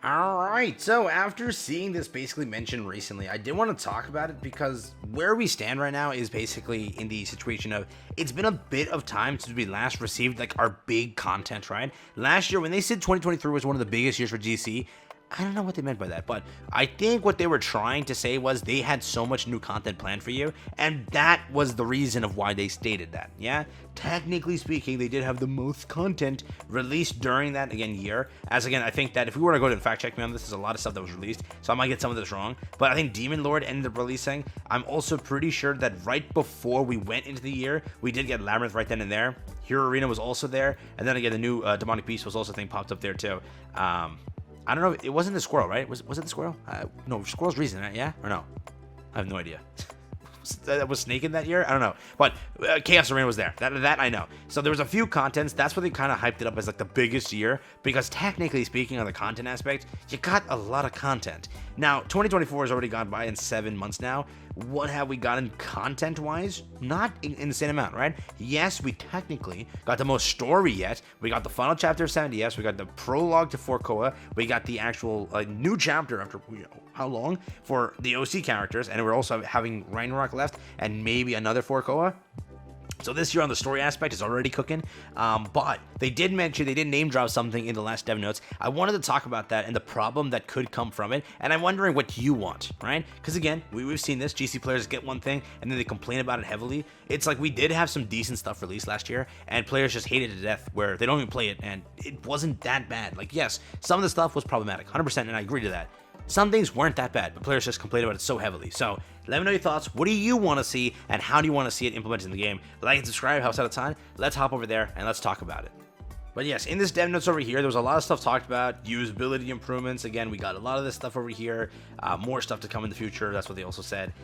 Alright, so after seeing this basically mentioned recently, I did want to talk about it because where we stand right now is basically in the situation of it's been a bit of time since we last received like our big content, right? Last year when they said 2023 was one of the biggest years for GC, I don't know what they meant by that, but I think what they were trying to say was they had so much new content planned for you, and that was the reason of why they stated that, yeah? Technically speaking, they did have the most content released during that, again, year, as again, I think that if we were to go to fact check me on this, there's a lot of stuff that was released, so I might get some of this wrong, but I think Demon Lord ended up releasing. I'm also pretty sure that right before we went into the year, we did get Labyrinth right then and there. Hero Arena was also there, and then again, the new Demonic Beast was also a thing popped up there too. I don't know. It wasn't the squirrel, right? Was it the squirrel? No, squirrel's reason, right? Yeah or no? I have no idea. That was Snake in that year? I don't know. But Chaos Arena was there. That I know. So there was a few contents. That's what they kind of hyped it up as like the biggest year. Because technically speaking on the content aspect, you got a lot of content. Now, 2024 has already gone by in 7 months now. What have we gotten content-wise? Not in the insane amount, right? Yes, we technically got the most story yet. We got the final chapter of 70S. We got the prologue to 4 Koa. We got the actual new chapter after, how long? For the OC characters. And we're also having Ragnarok left and maybe another 4 Koa. So this year on the story aspect is already cooking, but they did mention, they did name drop something in the last dev notes. I wanted to talk about that and the problem that could come from it, and I'm wondering what you want, right? Because again, we've seen this, GC players get one thing and then they complain about it heavily. It's like we did have some decent stuff released last year and players just hated it to death where they don't even play it and it wasn't that bad. Like yes, some of the stuff was problematic, 100%, and I agree to that. Some things weren't that bad, but players just complained about it so heavily. So let me know your thoughts. What do you want to see, and how do you want to see it implemented in the game? Like and subscribe, helps out a ton. Let's hop over there, and let's talk about it. But yes, in this dev notes over here, there was a lot of stuff talked about, usability improvements. Again, we got a lot of this stuff over here, more stuff to come in the future. That's what they also said.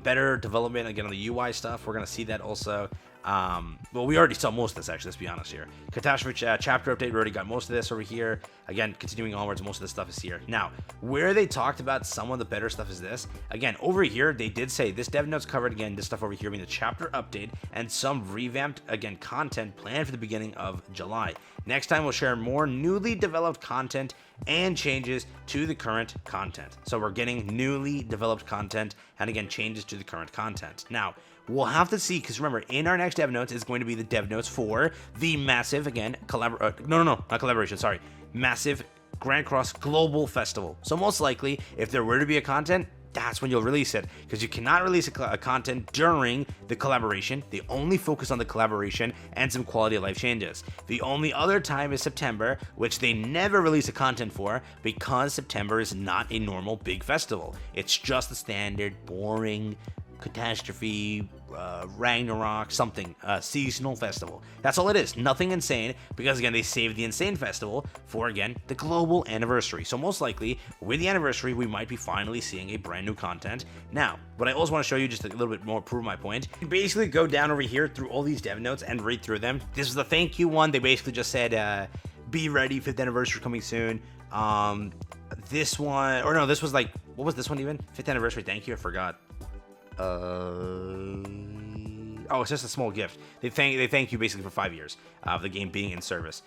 Better development, again, on the UI stuff. We're going to see that also. Well, we already saw most of this, actually, let's be honest here. Catastrophe chapter update, we already got most of this over here. Again, continuing onwards, most of this stuff is here. Now, where they talked about some of the better stuff is this. Again, over here, they did say this dev notes covered, again, this stuff over here being the chapter update and some revamped, again, content planned for the beginning of July. Next time, we'll share more newly developed content and changes to the current content. So we're getting newly developed content and, again, changes to the current content. Now, we'll have to see, because remember, in our next dev notes is going to be the dev notes for the massive, again, massive Grand Cross Global Festival. So most likely, if there were to be a content, that's when you'll release it, because you cannot release a content during the collaboration. They only focus on the collaboration and some quality of life changes. The only other time is September, which they never release a content for because September is not a normal big festival. It's just the standard boring Catastrophe, Ragnarok, something, seasonal festival. That's all it is. Nothing insane, because again, they saved the insane festival for, again, the global anniversary. So most likely, with the anniversary, we might be finally seeing a brand new content. Now, what I also want to show you, just a little bit more, prove my point. You can basically go down over here through all these dev notes and read through them. This is the thank you one. They basically just said, be ready, 5th anniversary coming soon. This one, or no, this was like, what was this one even? 5th anniversary, thank you, I forgot. Oh, it's just a small gift. They thank you basically for 5 years of the game being in service.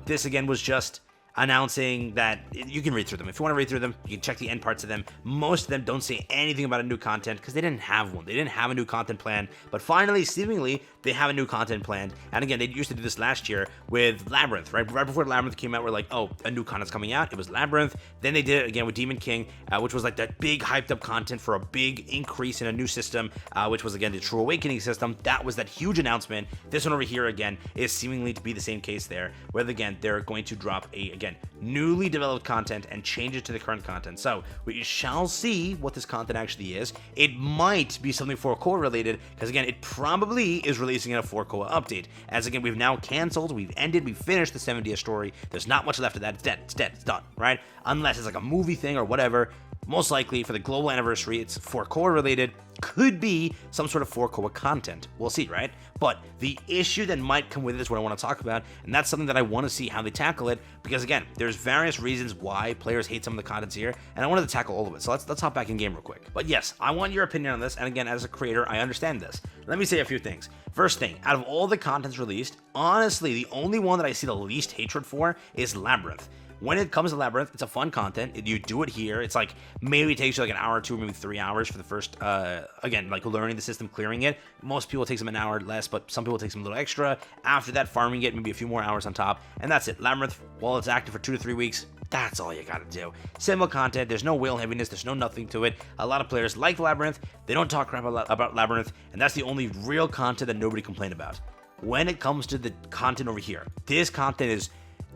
This again was just announcing that you can read through them. If you want to read through them, you can check the end parts of them. Most of them don't say anything about a new content because they didn't have one. They didn't have a new content plan, but finally, seemingly, they have a new content planned. And again, they used to do this last year with Labyrinth, right? Right before Labyrinth came out, we're like, oh, a new content's coming out. It was Labyrinth. Then they did it again with Demon King, which was like that big hyped up content for a big increase in a new system, which was again the True Awakening system. That was that huge announcement. This one over here again is seemingly to be the same case there, where again, they're going to drop a, again, newly developed content and change it to the current content. So we shall see what this content actually is. It might be something 4 Koa related, because again, it probably is releasing in a 4 Koa update. As again, we've now canceled, we've ended, we've finished the 70th story. There's not much left of that. It's dead. It's dead. It's done, right? Unless it's like a movie thing or whatever. Most likely for the global anniversary, it's 4 Koa related. Could be some sort of 4 Koa content. We'll see, right? But the issue that might come with it is what I want to talk about, and that's something that I want to see how they tackle it, because again, there's various reasons why players hate some of the contents here, and I wanted to tackle all of it. So let's hop back in game real quick. But yes, I want your opinion on this, and again, as a creator, I understand this. Let me say a few things. First thing, out of all the contents released, honestly, the only one that I see the least hatred for is Labyrinth. When it comes to Labyrinth, it's a fun content. You do it here. It's like maybe it takes you like an hour or two, maybe 3 hours for the first, again, like learning the system, clearing it. Most people it takes them an hour or less, but some people it takes them a little extra. After that, farming it, maybe a few more hours on top, and that's it. Labyrinth, while it's active for 2 to 3 weeks, that's all you gotta do. Simple content, there's no whale heaviness, there's no nothing to it. A lot of players like Labyrinth, they don't talk crap about Labyrinth, and that's the only real content that nobody complained about. When it comes to the content over here, this content is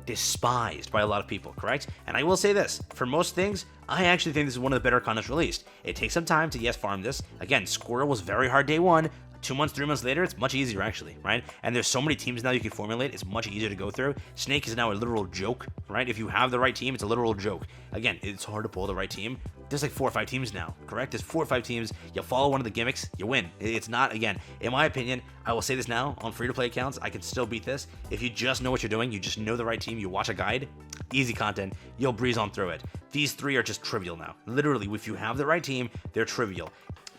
despised by a lot of people, correct? And I will say this, for most things, I actually think this is one of the better contents released. It takes some time to, yes, farm this. Again, Squirrel was very hard day one. 2 months, 3 months later, it's much easier actually, right? And there's so many teams now you can formulate, it's much easier to go through. Snake is now a literal joke, right? If you have the right team, it's a literal joke. Again, it's hard to pull the right team. There's like 4 or 5 teams now, correct? There's 4 or 5 teams, you follow one of the gimmicks, you win. It's not, again, in my opinion, I will say this now, on free-to-play accounts, I can still beat this. If you just know what you're doing, you just know the right team, you watch a guide, easy content, you'll breeze on through it. These 3 are just trivial now. Literally, if you have the right team, they're trivial.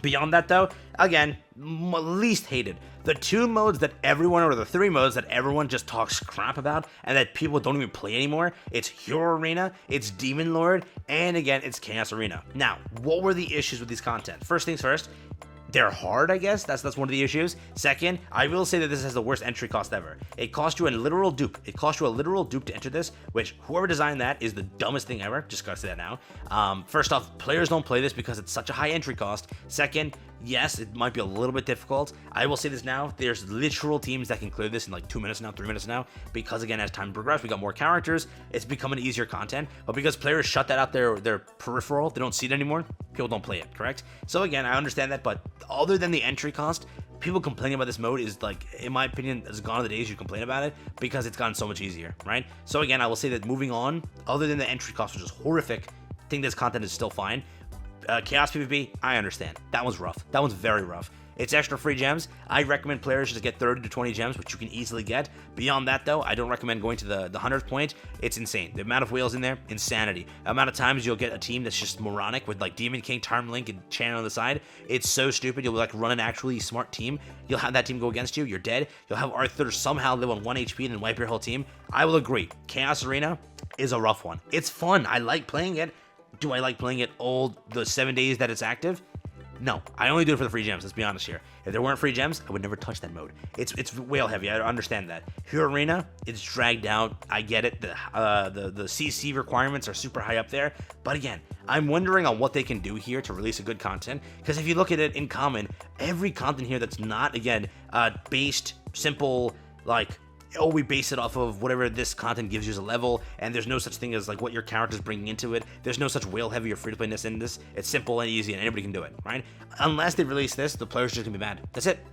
Beyond that, though, again, least hated. The 2 modes that everyone, or the 3 modes that everyone just talks crap about and that people don't even play anymore, it's Hero Arena, it's Demon Lord, and again, it's Chaos Arena. Now, what were the issues with these content? First things first, they're hard, I guess. That's one of the issues. Second, I will say that this has the worst entry cost ever. It cost you a literal dupe. It cost you a literal dupe to enter this, which whoever designed that is the dumbest thing ever. Just gotta say that now. First off, players don't play this because it's such a high entry cost. Second, yes, it might be a little bit difficult. I will say this now, there's literal teams that can clear this in like 2 minutes now, 3 minutes now, because again, as time progresses, we got more characters, it's becoming easier content, but because players shut that out their peripheral, they don't see it anymore, people don't play it, correct? So again, I understand that, but other than the entry cost, people complaining about this mode is like, in my opinion, it's gone are the days you complain about it because it's gotten so much easier, right? So again, I will say that moving on, other than the entry cost, which is horrific, I think this content is still fine. Chaos PvP, I understand. That was rough. That one's very rough. It's extra free gems. I recommend players just get 30 to 20 gems, which you can easily get. Beyond that, though, I don't recommend going to the 100th point. It's insane. The amount of whales in there, insanity. The amount of times you'll get a team that's just moronic with like Demon King, Charm Link, and Channel on the side. It's so stupid. You'll like run an actually smart team. You'll have that team go against you. You're dead. You'll have Arthur somehow live on 1 HP and then wipe your whole team. I will agree. Chaos Arena is a rough one. It's fun. I like playing it. Do I like playing it all the 7 days that it's active? No, I only do it for the free gems, let's be honest here. If there weren't free gems, I would never touch that mode. It's whale heavy, I understand that. Hero Arena, it's dragged out, I get it, the CC requirements are super high up there, but again, I'm wondering on what they can do here to release a good content, because if you look at it in common, every content here that's not, again, based, simple, like, oh, we base it off of whatever this content gives you as a level, and there's no such thing as like what your character's bringing into it. There's no such whale heavy or free-to-playness in this. It's simple and easy, and anybody can do it, right? Unless they release this, the players are just gonna be mad. That's it.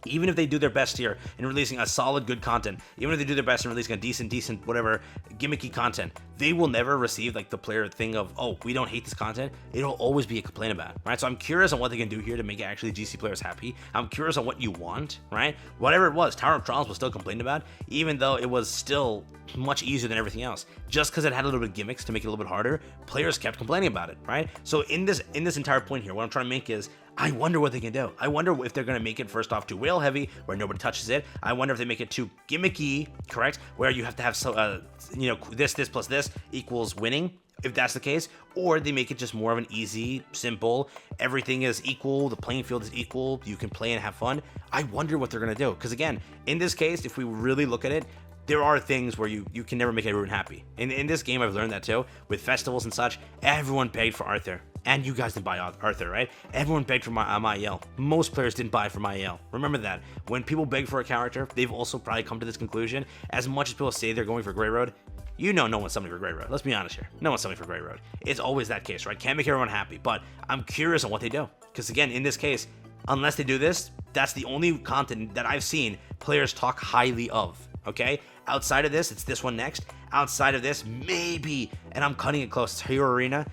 Even if they do their best here in releasing a solid, good content, even if they do their best in releasing a decent, whatever, gimmicky content, they will never receive like the player thing of, oh, we don't hate this content. It'll always be a complaint about, right? So I'm curious on what they can do here to make actually GC players happy. I'm curious on what you want, right? Whatever it was, Tower of Trials was still complained about, even though it was still much easier than everything else. Just because it had a little bit of gimmicks to make it a little bit harder, players kept complaining about it, right? So in this entire point here, what I'm trying to make is, I wonder what they can do. I wonder if they're going to make it first off too whale heavy, where nobody touches it. I wonder if they make it too gimmicky, correct? Where you have to have, this plus this equals winning, if that's the case. Or they make it just more of an easy, simple, everything is equal, the playing field is equal, you can play and have fun. I wonder what they're going to do. Because again, in this case, if we really look at it, there are things where you can never make everyone happy. In this game, I've learned that too. With festivals and such, everyone begged for Arthur. And you guys didn't buy Arthur, right? Everyone begged for Mael. Most players didn't buy for Mael. Remember that. When people beg for a character, they've also probably come to this conclusion. As much as people say they're going for Grey Road, you know no one's something for Grey Road. Let's be honest here. No one's something for Grey Road. It's always that case, right? Can't make everyone happy. But I'm curious on what they do. Because again, in this case, unless they do this, that's the only content that I've seen players talk highly of. Okay? Outside of this, it's this one next. Outside of this, maybe, and I'm cutting it close, it's Hero Arena,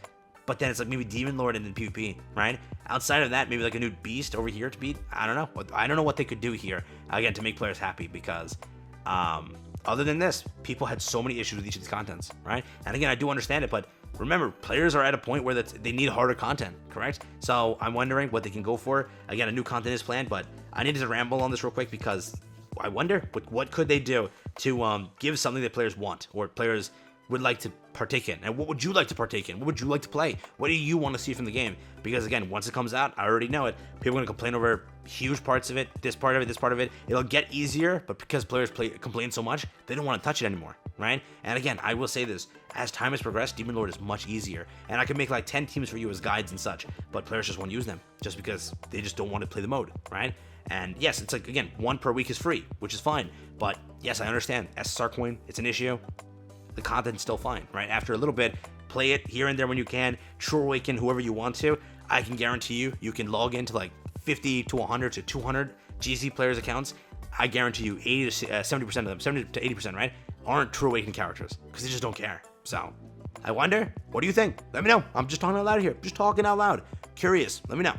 but then it's like maybe Demon Lord and then PvP, right? Outside of that, maybe like a new beast over here to beat. I don't know. I don't know what they could do here, again, to make players happy, because other than this, people had so many issues with each of these contents, right? And again, I do understand it, but remember, players are at a point where they need harder content, correct? So I'm wondering what they can go for. Again, a new content is planned, but I needed to ramble on this real quick because I wonder what could they do to give something that players want, or players would like to partake in, and what would you like to partake in? What would you like to play? What do you want to see from the game? Because again, once it comes out, I already know it. People are gonna complain over huge parts of it, this part of it, this part of it. It'll get easier, but because players complain so much, they don't want to touch it anymore, right? And again, I will say this: as time has progressed, Demon Lord is much easier, and I can make like 10 teams for you as guides and such, but players just won't use them just because they just don't want to play the mode, right? And yes, it's like, again, 1 per week is free, which is fine. But yes, I understand SSR coin, it's an issue. The content's still fine, right? After a little bit, play it here and there when you can, True Awaken whoever you want to. I can guarantee you can log into like 50 to 100 to 200 GC players' accounts. I guarantee you 80 to 70% of them, 70 to 80%, right, aren't True Awaken characters because they just don't care. So I wonder, what do you think? Let me know. I'm just talking out loud here. Just talking out loud. Curious. Let me know.